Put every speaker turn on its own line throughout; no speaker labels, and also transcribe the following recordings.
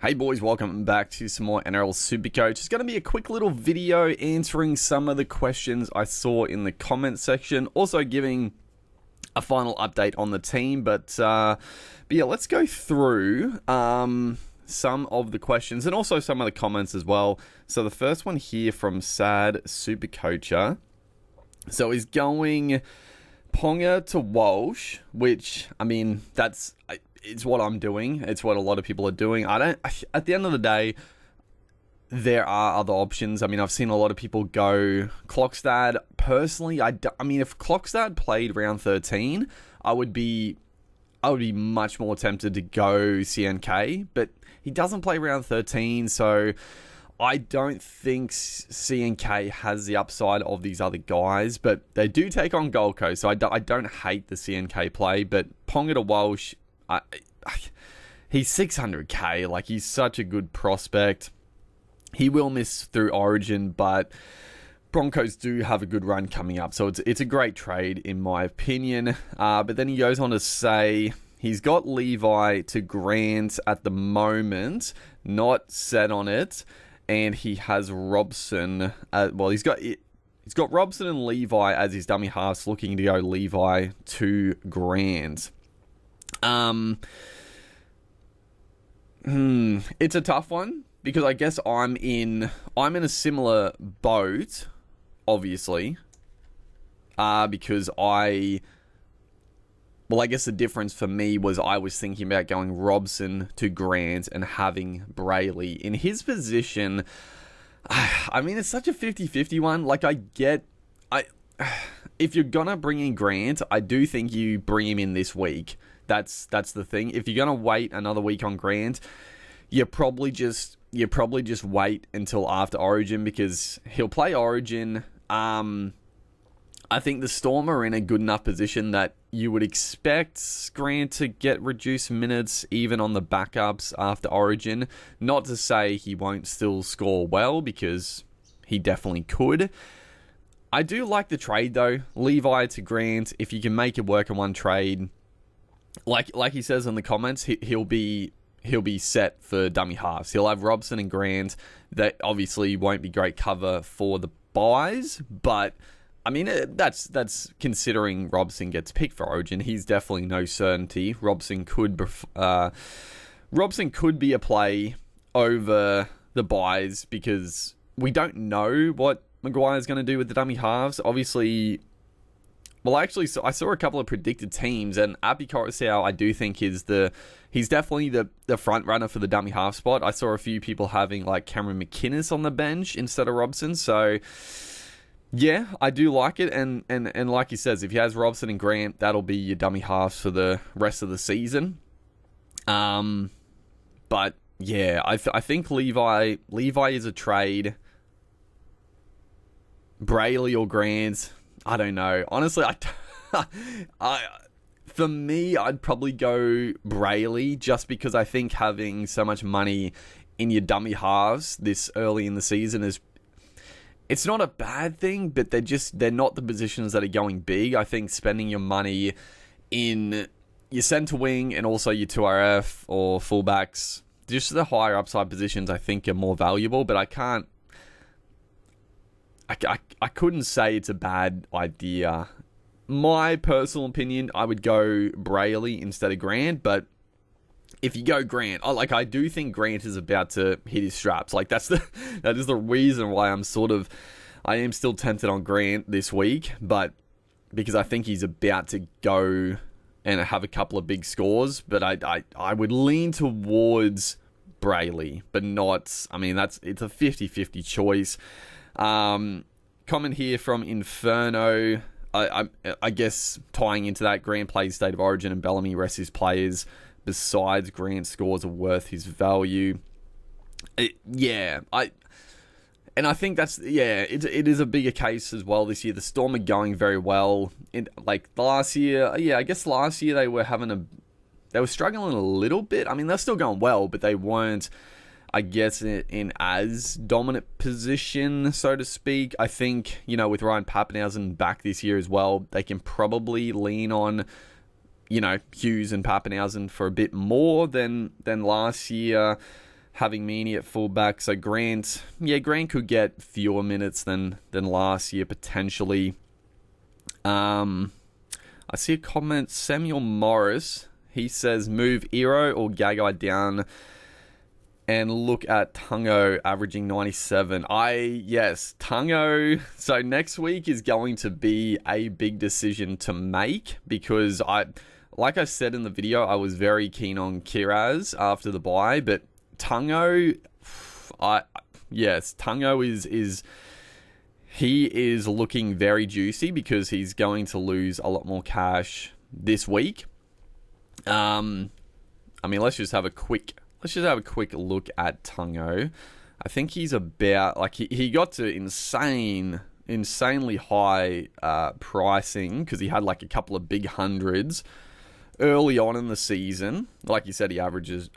Hey boys, welcome back to some more Nrl Supercoach. It's going to be a quick little video answering some of the questions I saw in the comment section. Also giving a final update on the team. But yeah, let's go through some of the questions and also some of the comments as well. So the first one here from Sad Supercoacher. So he's going Ponga to Walsh, which, I mean, it's what I'm doing. It's what a lot of people are doing. At the end of the day, there are other options. I mean, I've seen a lot of people go Klokstad. Personally, I mean, if Klokstad played round 13, I would be much more tempted to go CNK, but he doesn't play round 13, so I don't think CNK has the upside of these other guys, but they do take on Gold Coast, so I don't hate the CNK play, but Ponga to Walsh, he's 600k, like he's such a good prospect. He will miss through Origin, but Broncos do have a good run coming up, so it's a great trade in my opinion. But then he goes on to say he's got Levi to Grant at the moment, not set on it, and he has Robson. He's got Robson and Levi as his dummy halves, looking to go Levi to Grant. It's a tough one because I guess I'm in a similar boat, obviously. Because I guess the difference for me was I was thinking about going Robson to Grant and having Brayley in his position. I mean, it's such a 50-50 one. Like, if you're gonna bring in Grant, I do think you bring him in this week. That's the thing. If you're gonna wait another week on Grant, you probably just wait until after Origin because he'll play Origin. I think the Storm are in a good enough position that you would expect Grant to get reduced minutes even on the backups after Origin. Not to say he won't still score well, because he definitely could. I do like the trade though. Levi to Grant, if you can make it work in one trade, like he says in the comments, he'll be set for dummy halves. He'll have Robson and Grant. That obviously won't be great cover for the buys, but I mean, that's considering Robson gets picked for Origin. He's definitely no certainty. Robson could be a play over the buys because we don't know what Maguire's going to do with the dummy halves. Obviously, I saw a couple of predicted teams, and Api Coruscant, I do think he's definitely the front runner for the dummy half spot. I saw a few people having like Cameron McInnes on the bench instead of Robson, so yeah, I do like it, and like he says, if he has Robson and Grant, that'll be your dummy halves for the rest of the season. But yeah, I think Levi is a trade. Brayley or Grant, I don't know. Honestly, for me, I'd probably go Brayley just because I think having so much money in your dummy halves this early in the season it's not a bad thing, but they're not the positions that are going big. I think spending your money in your centre wing and also your 2RF or fullbacks, just the higher upside positions, I think are more valuable, but I couldn't say it's a bad idea. My personal opinion, I would go Brayley instead of Grant, but if you go Grant, I do think Grant is about to hit his straps. Like, that is the reason why I am still tempted on Grant this week, but because I think he's about to go and have a couple of big scores, but I would lean towards Brayley, but not, I mean, it's a 50-50 choice. Comment here from Inferno. I guess tying into that, Grant plays State of Origin and Bellamy rests his players. Besides, Grant scores are worth his value. I think that's, it is a bigger case as well this year. The Storm are going very well. Last year, I guess last year they were struggling a little bit. I mean, they're still going well, but they weren't, I guess, in as dominant position, so to speak. I think, with Ryan Papenhuyzen back this year as well, they can probably lean on Hughes and Papenhuyzen for a bit more than last year. having Meany at fullback. So Grant could get fewer minutes than last year, potentially. I see a comment, Samuel Morris. He says, move Ero or Gagai down and look at Tungo averaging 97. Yes, Tungo. So next week is going to be a big decision to make because like I said in the video, I was very keen on Kiraz after the bye, but Tungo, Tungo he is looking very juicy because he's going to lose a lot more cash this week. Let's just have a quick look at Tungo. I think he's about he got to insanely high pricing because he had like a couple of big hundreds early on in the season. Like you said, he averaged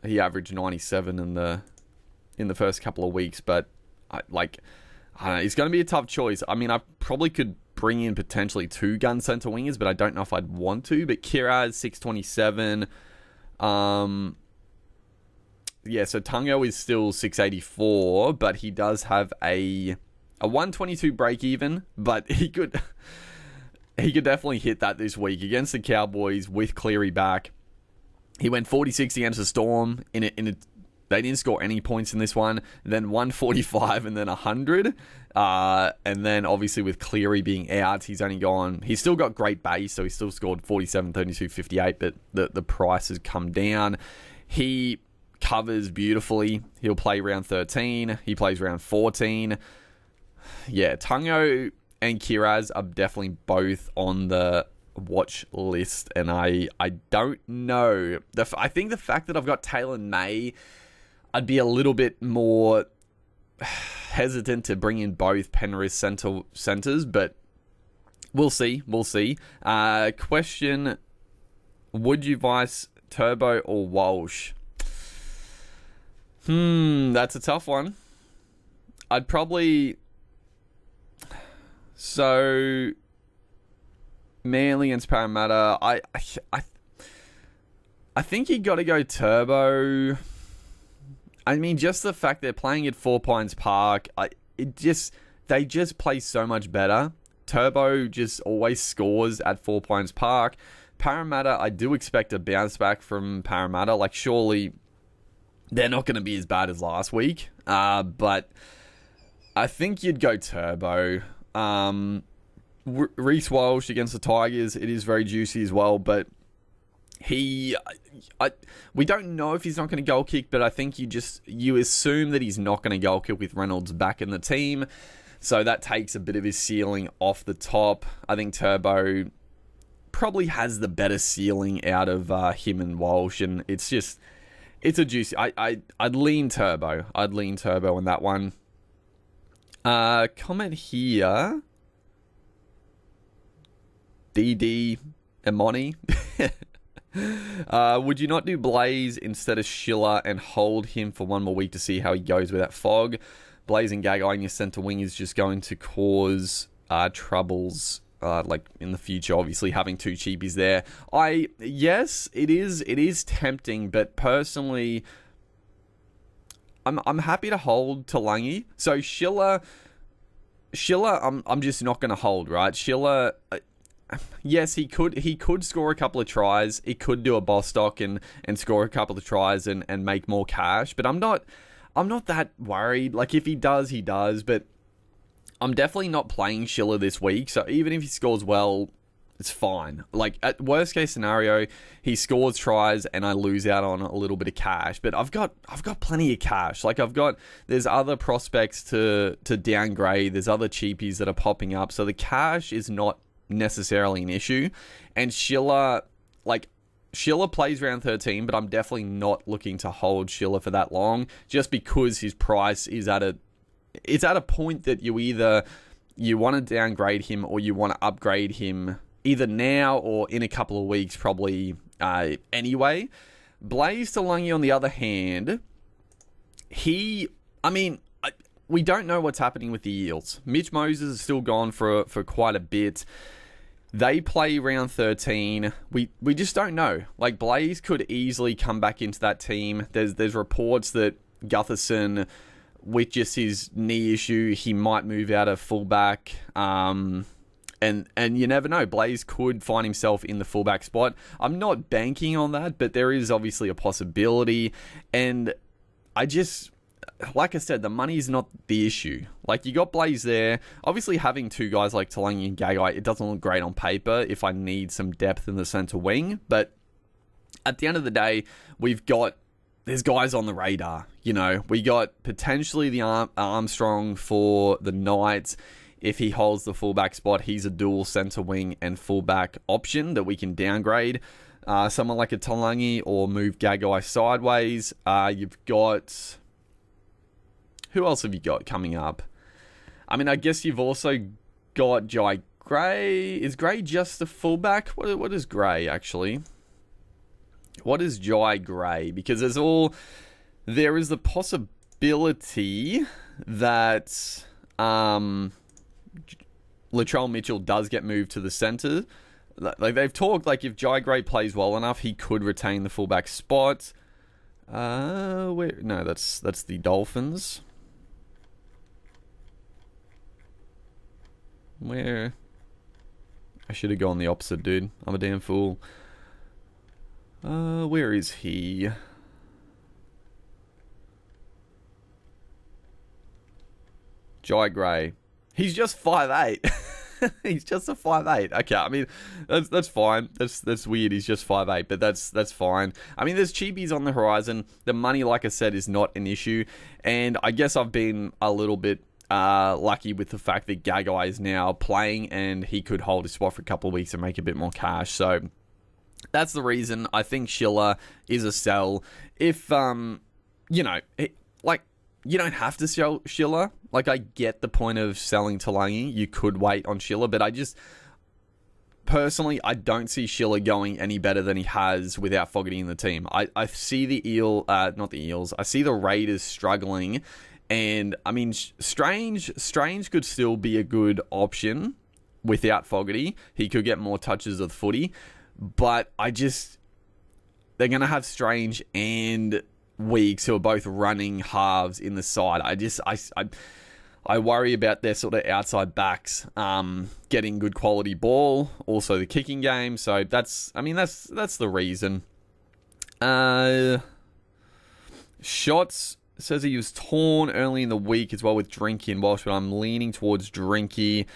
97 in the first couple of weeks, but it's going to be a tough choice. I mean, I probably could bring in potentially 2 gun center wingers, but I don't know if I'd want to. But Kiraz 627. So Tungo is still 684, but he does have a 122 break even, but he could definitely hit that this week against the Cowboys with Cleary back. He went 46 against the Storm they didn't score any points in this one. Then 145 and then 100. And then obviously with Cleary being out, he's still got great base, so he still scored 47, 32, 58, but the price has come down. He covers beautifully. He'll play round 13. He plays round 14. Yeah, Tungo and Kiraz are definitely both on the watch list, and I don't know. I think the fact that I've got Taylor May, I'd be a little bit more hesitant to bring in both Penrith centers, but we'll see. Question: would you vice Turbo or Walsh? That's a tough one. I'd probably... So, Manly against Parramatta, I think you got to go Turbo. I mean, just the fact they're playing at 4 Pines Park, they just play so much better. Turbo just always scores at 4 Pines Park. Parramatta, I do expect a bounce back from Parramatta. Like, surely they're not going to be as bad as last week. But I think you'd go Turbo. Reece Walsh against the Tigers, it is very juicy as well, but we don't know if he's not going to goal kick, but I think you assume that he's not going to goal kick with Reynolds back in the team, so that takes a bit of his ceiling off the top. I think Turbo probably has the better ceiling out of him and Walsh, and it's a juicy. I'd lean Turbo. I'd lean Turbo on that one. Comment here. DD Imoni. Would you not do Blaze instead of Schiller and hold him for one more week to see how he goes with that fog? Blaze and Gagai in your centre wing is just going to cause troubles in the future, obviously having 2 cheapies there. Yes, it is tempting, but personally I'm happy to hold Talangi. So Schiller I'm just not going to hold, right? Schiller, yes, he could score a couple of tries. He could do a Bostock and score a couple of tries and make more cash, but I'm not that worried. Like, if he does, he does, but I'm definitely not playing Schiller this week, so even if he scores well, it's fine. Like, at worst case scenario, he scores tries and I lose out on a little bit of cash, but I've got plenty of cash. Like, there's other prospects to downgrade, there's other cheapies that are popping up, so the cash is not necessarily an issue. And Schiller plays round 13, but I'm definitely not looking to hold Schiller for that long, just because his price is at a point that you want to downgrade him or you want to upgrade him either now or in a couple of weeks, probably anyway. Blaze Talangi, on the other hand, we don't know what's happening with the Eels. Mitch Moses is still gone for quite a bit. They play round 13. We just don't know. Like, Blaze could easily come back into that team. There's reports that Gutherson, with just his knee issue, he might move out of fullback. And you never know. Blaze could find himself in the fullback spot. I'm not banking on that, but there is obviously a possibility. And like I said, the money is not the issue. Like, you got Blaze there. Obviously, having two guys like Talangi and Gagai, it doesn't look great on paper if I need some depth in the centre wing. But at the end of the day, there's guys on the radar. You know, we got potentially the Armstrong for the Knights. If he holds the fullback spot, he's a dual centre wing and fullback option that we can downgrade. Someone like a Talangi or move Gagai sideways. You've got... Who else have you got coming up? I mean, I guess you've also got Jai Gray. Is Gray just a fullback? What is Gray, actually? What is Jai Gray? Because there is the possibility that Latrell Mitchell does get moved to the centre. Like, they've talked, like, if Jai Gray plays well enough, he could retain the fullback spot. No, that's the Dolphins. Where? I should have gone the opposite, dude. I'm a damn fool. Where is he? Jai Gray. He's just 5'8". He's just a 5'8". Okay, I mean, that's fine. That's weird. He's just 5'8", but that's fine. I mean, there's cheapies on the horizon. The money, like I said, is not an issue. And I guess I've been a little bit lucky with the fact that Gagai is now playing and he could hold his spot for a couple of weeks and make a bit more cash. So that's the reason I think Schiller is a sell. If, you don't have to sell Schiller. Like, I get the point of selling Talangi. You could wait on Schiller, but personally, I don't see Schiller going any better than he has without Fogarty in the team. I see the not the Eels. I see the Raiders struggling. And, I mean, Strange could still be a good option without Fogarty. He could get more touches of the footy. But they're going to have Strange and Weeks, who are both running halves in the side. I worry about their sort of outside backs getting good quality ball. Also, the kicking game. So, that's the reason. Shots... says he was torn early in the week as well with Drinky and Walsh, but I'm leaning towards Drinky.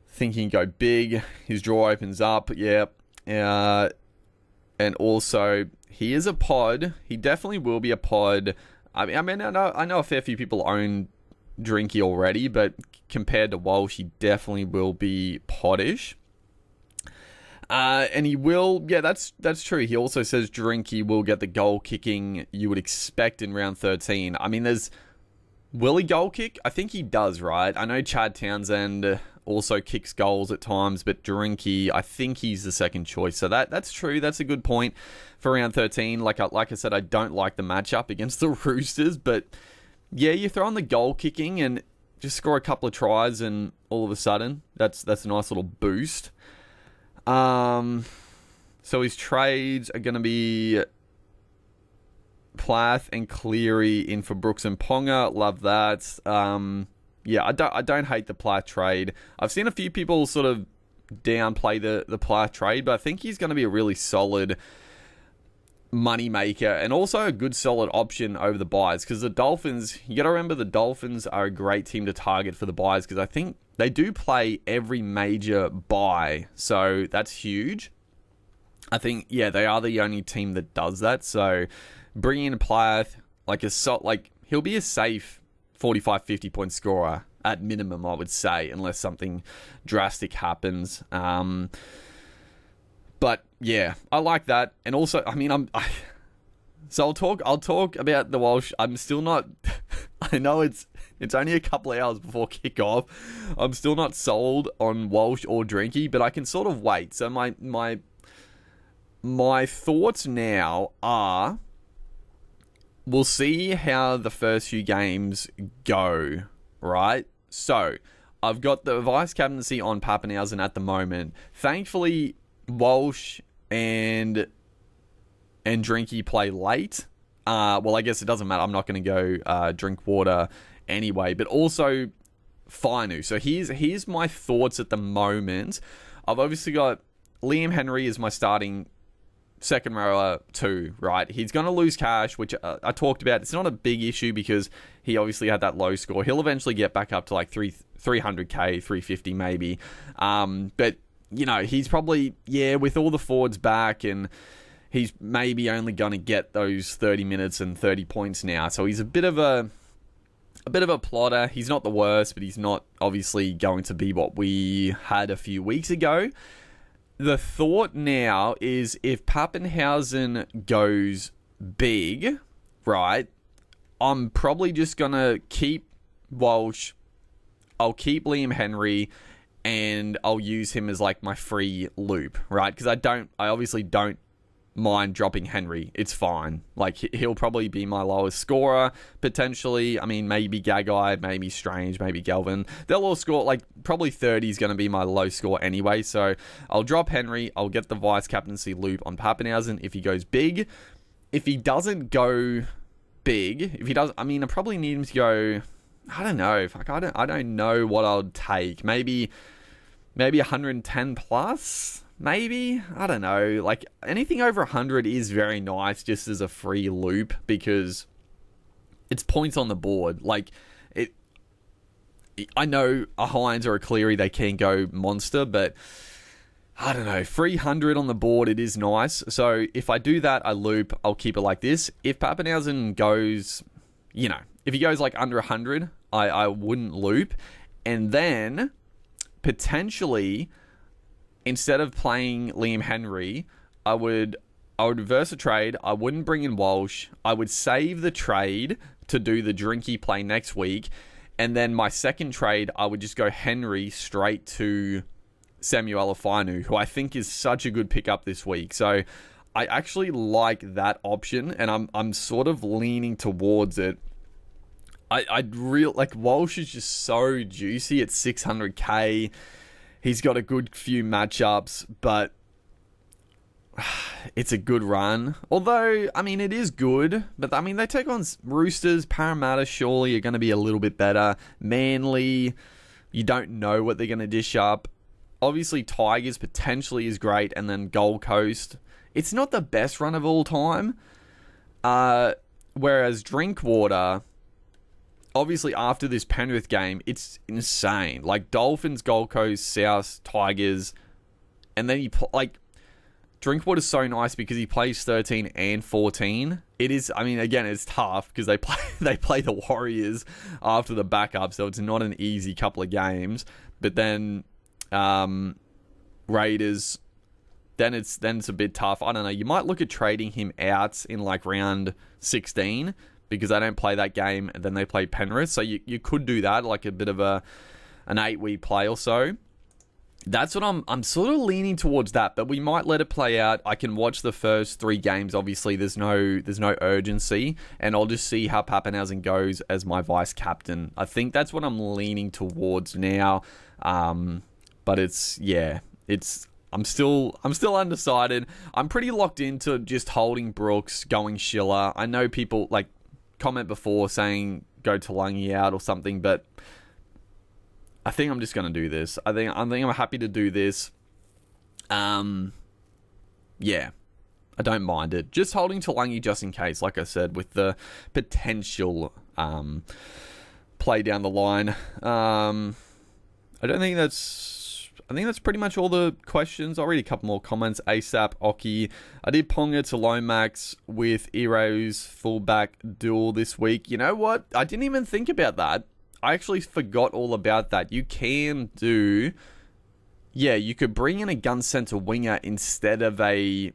Thinking go big. His draw opens up. Yeah. And also, he is a pod. He definitely will be a pod. I know a fair few people own Drinky already, but compared to Walsh, he definitely will be poddish. And he will, yeah, that's true. He also says Drinky will get the goal kicking you would expect in round 13. I mean, will he goal kick? I think he does, right? I know Chad Townsend also kicks goals at times, but Drinky, I think he's the second choice. So that's true. That's a good point for round 13. Like I said, I don't like the matchup against the Roosters, but yeah, you throw on the goal kicking and just score a couple of tries, and all of a sudden, that's a nice little boost. So his trades are going to be Plath and Cleary in for Brooks and Ponga. Love that. Yeah, I don't hate the Plath trade. I've seen a few people sort of downplay the Plath trade, but I think he's going to be a really solid money maker and also a good solid option over the buys, because the Dolphins, you got to remember the Dolphins are a great team to target for the buys, because I think they do play every major buy, so that's huge. I think, yeah, they are the only team that does that. So bringing in Plath, he'll be a safe 45, 50 point scorer at minimum, I would say, unless something drastic happens. But yeah, I like that. And also, I mean, so I'll talk about the Walsh. I'm still not, I know it's only a couple of hours before kickoff. I'm still not sold on Walsh or Drinky, but I can sort of wait. So my thoughts now are, we'll see how the first few games go, right? So, I've got the vice captaincy on Pappenhausen at the moment. Thankfully, Walsh and Drinky play late. Well, I guess it doesn't matter. I'm not going to go drink water anyway. But also Fainu. So here's my thoughts at the moment. I've obviously got Liam Henry as my starting second rower 2, right? He's going to lose cash, which I talked about. It's not a big issue because he obviously had that low score. He'll eventually get back up to like 300k, 350 maybe. But, you know, he's probably, with all the forwards back, and he's maybe only going to get those 30 minutes and 30 points now. So he's a bit of a plotter. He's not the worst, but he's not obviously going to be what we had a few weeks ago. The thought now is if Pappenhausen goes big, right, I'm probably just going to keep Walsh. I'll keep Liam Henry, and I'll use him as like my free loop, right? Because I obviously don't mind dropping Henry. It's fine. Like, he'll probably be my lowest scorer, potentially. I mean, maybe Gagai, maybe Strange, maybe Galvin. They'll all score, like, probably 30 is going to be my low score anyway. So I'll drop Henry. I'll get the vice captaincy loop on Pappenhausen if he goes big. If he doesn't go big, if he does, I mean, I probably need him to go, I don't know. I don't know what I'll take. Maybe 110 plus. Maybe, I don't know, like anything over 100 is very nice just as a free loop because it's points on the board. Like, I know a Hines or a Cleary, they can go monster, but I don't know, 300 on the board, it is nice. So if I do that, I loop, I'll keep it like this. If Pappenhausen goes, you know, if he goes like under 100, I wouldn't loop. And then potentially, instead of playing Liam Henry, I would reverse a trade. I wouldn't bring in Walsh. I would save the trade to do the Drinky play next week. And then my second trade, I would just go Henry straight to Samuel Fainu, who I think is such a good pickup this week. So I actually like that option, and I'm sort of leaning towards it. I'd like Walsh is just so juicy at 600k. He's got a good few matchups, but it's a good run. Although, I mean, it is good, but I mean, they take on Roosters. Parramatta surely are going to be a little bit better. Manly, you don't know what they're going to dish up. Obviously, Tigers potentially is great, and then Gold Coast. It's not the best run of all time. Whereas Drinkwater, obviously, after this Penrith game, it's insane. Like, Dolphins, Gold Coast, South, Tigers, and then Drinkwater's so nice because he plays 13 and 14. It is, I mean, again, it's tough because they play the Warriors after the backup, so it's not an easy couple of games. But then Raiders, then it's a bit tough. I don't know. You might look at trading him out in like round 16. Because they don't play that game, and then they play Penrith. So you could do that, like a bit of an 8-week play or so. That's what I'm sort of leaning towards that, but we might let it play out. I can watch the first 3 games. Obviously, there's no urgency, and I'll just see how Pappenhausen goes as my vice captain. I think that's what I'm leaning towards now. But I'm still undecided. I'm pretty locked into just holding Brooks, going Schiller. I know people like comment before saying go Talangi out or something, but I think I'm just going to do this. I think I'm happy to do this. I don't mind it. Just holding Talangi just in case, like I said, with the potential play down the line. I think that's pretty much all the questions. I'll read a couple more comments. ASAP, Oki. I did Ponga to Lowmax with Ero's fullback duel this week. You know what? I didn't even think about that. I actually forgot all about that. You can do... Yeah, you could bring in a gun center winger instead of a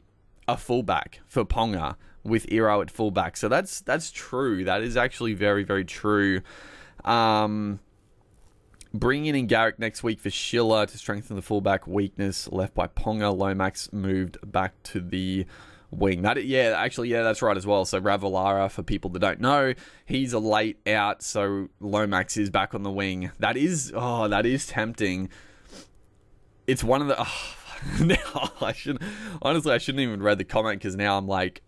fullback for Ponga with Ero at fullback. So that's true. That is actually very, very true. Bringing in Garrick next week for Schiller to strengthen the fullback weakness left by Ponga. Lomax moved back to the wing. That's right as well. So Ravalaara, for people that don't know, he's a late out, so Lomax is back on the wing. That is tempting. It's one of the... now, I shouldn't even read the comment because now I'm like,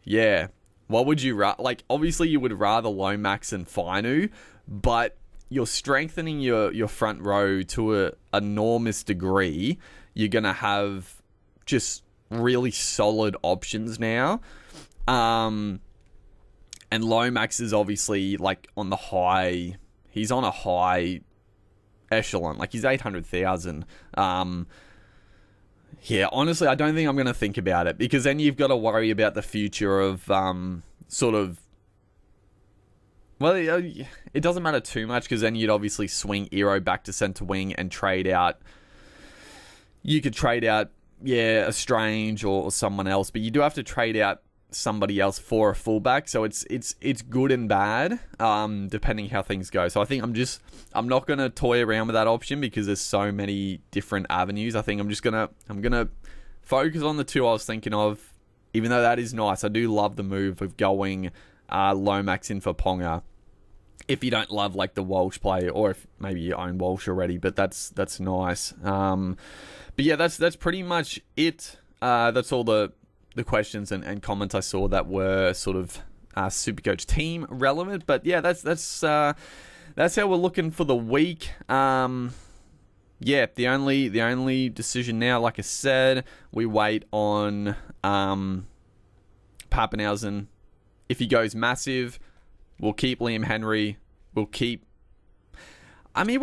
yeah, What would you like? Obviously, you would rather Lowmax and Fainu, but you're strengthening your front row to a enormous degree. You're gonna have just really solid options now. And Lowmax is obviously like on the high. He's on a high echelon. Like he's 800,000. Yeah, honestly, I don't think I'm going to think about it, because then you've got to worry about the future of sort of... Well, it doesn't matter too much, because then you'd obviously swing Eero back to centre wing and trade out... You could trade out, a Strange or someone else, but you do have to trade out somebody else for a fullback, so it's good and bad, depending how things go. So I think I'm not gonna toy around with that option, because there's so many different avenues. I think I'm gonna focus on the two I was thinking of, even though that is nice. I do love the move of going Lowmax in for Ponga, if you don't love like the Walsh play, or if maybe you own Walsh already, but that's nice. But yeah, that's pretty much it. That's all the questions and comments I saw that were sort of Supercoach team relevant. But yeah, that's how we're looking for the week. The only decision now, like I said, we wait on Pappenhausen. If he goes massive, we'll keep Liam Henry. We'll keep... I mean,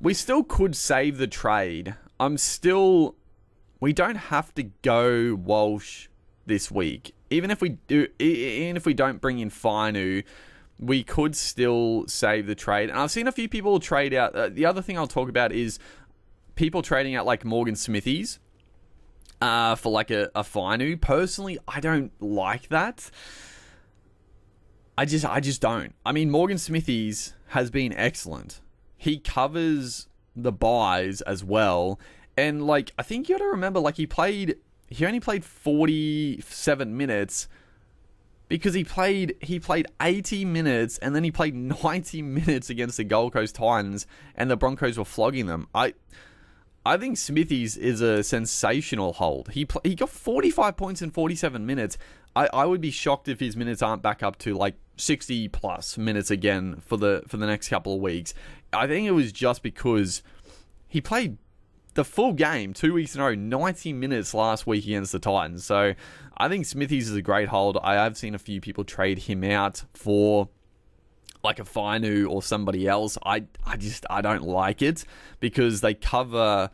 we still could save the trade. We don't have to go Walsh this week. Even if we don't bring in Fainu, we could still save the trade. And I've seen a few people trade out. The other thing I'll talk about is people trading out like Morgan Smithies for like a Fainu. Personally, I don't like that. I just don't. I mean, Morgan Smithies has been excellent. He covers the buys as well. And, like, I think you got to remember, like, he only played 47 minutes because he played 80 minutes and then he played 90 minutes against the Gold Coast Titans and the Broncos were flogging them. I think Smithies is a sensational hold. He got 45 points in 47 minutes. I would be shocked if his minutes aren't back up to, like, 60 plus minutes again for the next couple of weeks. I think it was just because he played the full game 2 weeks in a row, 90 minutes last week against the Titans. So I think Smithies is a great hold. I have seen a few people trade him out for like a Fainu or somebody else. I don't like it, because they cover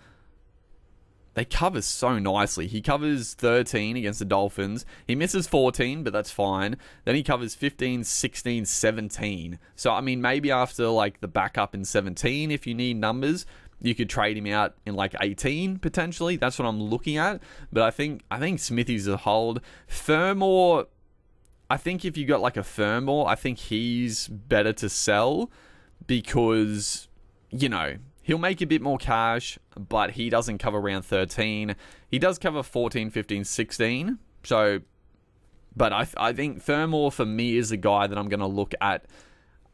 so nicely. He covers 13 against the Dolphins. He misses 14, but that's fine. Then he covers 15, 16, 17. So, I mean, maybe after like the backup in 17, if you need numbers, you could trade him out in like 18 potentially. That's what I'm looking at. But I think Smithies is a hold. Fermor, I think if you got like a Fermor, I think he's better to sell, because, you know, he'll make a bit more cash, but he doesn't cover round 13. He does cover 14, 15, 16. So, but I think Fermor for me is the guy that I'm going to look at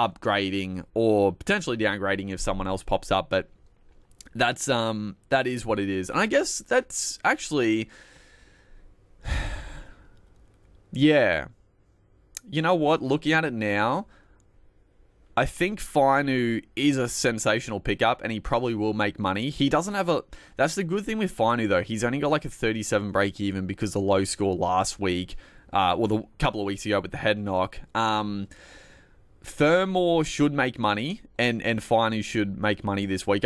upgrading or potentially downgrading if someone else pops up. But that is what it is. And I guess that's actually, yeah. You know what? Looking at it now, I think Fainu is a sensational pickup and he probably will make money. He doesn't have that's the good thing with Fainu though. He's only got like a 37 break even because the low score last week, the couple of weeks ago with the head knock. Fermor should make money and Fainu should make money this week.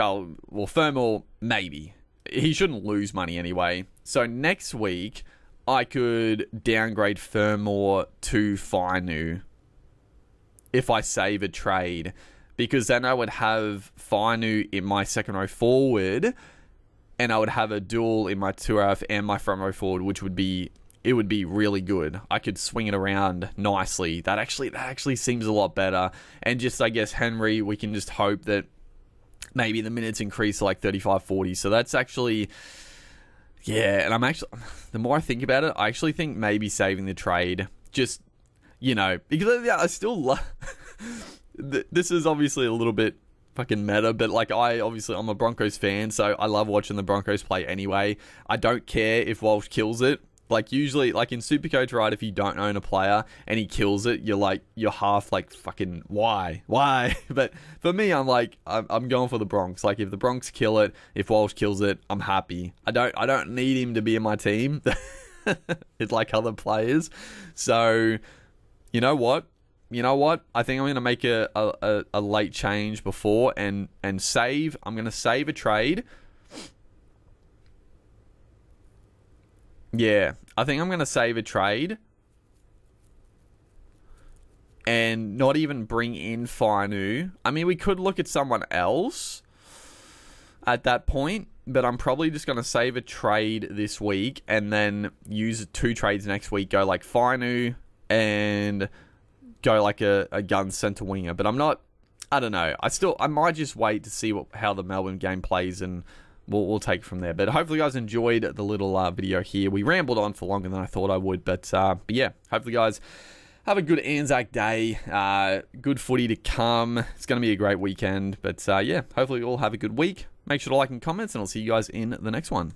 Fermor, maybe. He shouldn't lose money anyway. So next week, I could downgrade Fermor to Fainu if I save a trade, because then I would have Fainu in my second row forward and I would have a duel in my 2F and my front row forward, which would be really good. I could swing it around nicely. That actually seems a lot better. And just, I guess, Henry, we can just hope that maybe the minutes increase to like 35, 40. So that's actually, yeah. And the more I think about it, I actually think maybe saving the trade, just, you know, because I still love, this is obviously a little bit fucking meta, but like I'm a Broncos fan, so I love watching the Broncos play anyway. I don't care if Walsh kills it. Like usually, like in Supercoach, right, if you don't own a player and he kills it, you're half like, fucking, why? But for me, I'm like, I'm going for the Bronx. Like if the Bronx kill it, if Walsh kills it, I'm happy. I don't need him to be in my team. It's like other players. So, you know what? I think I'm going to make a late change before and save. I'm going to save a trade. Yeah, I think I'm going to save a trade and not even bring in Fainu. I mean, we could look at someone else at that point, but I'm probably just going to save a trade this week and then use 2 trades next week. Go like Fainu and go like a gun center winger. But I don't know. I might just wait to see how the Melbourne game plays and we'll take it from there. But hopefully you guys enjoyed the little video here. We rambled on for longer than I thought I would. But yeah, hopefully you guys have a good Anzac Day. Good footy to come. It's going to be a great weekend. But yeah, hopefully you all have a good week. Make sure to like and comments, and I'll see you guys in the next one.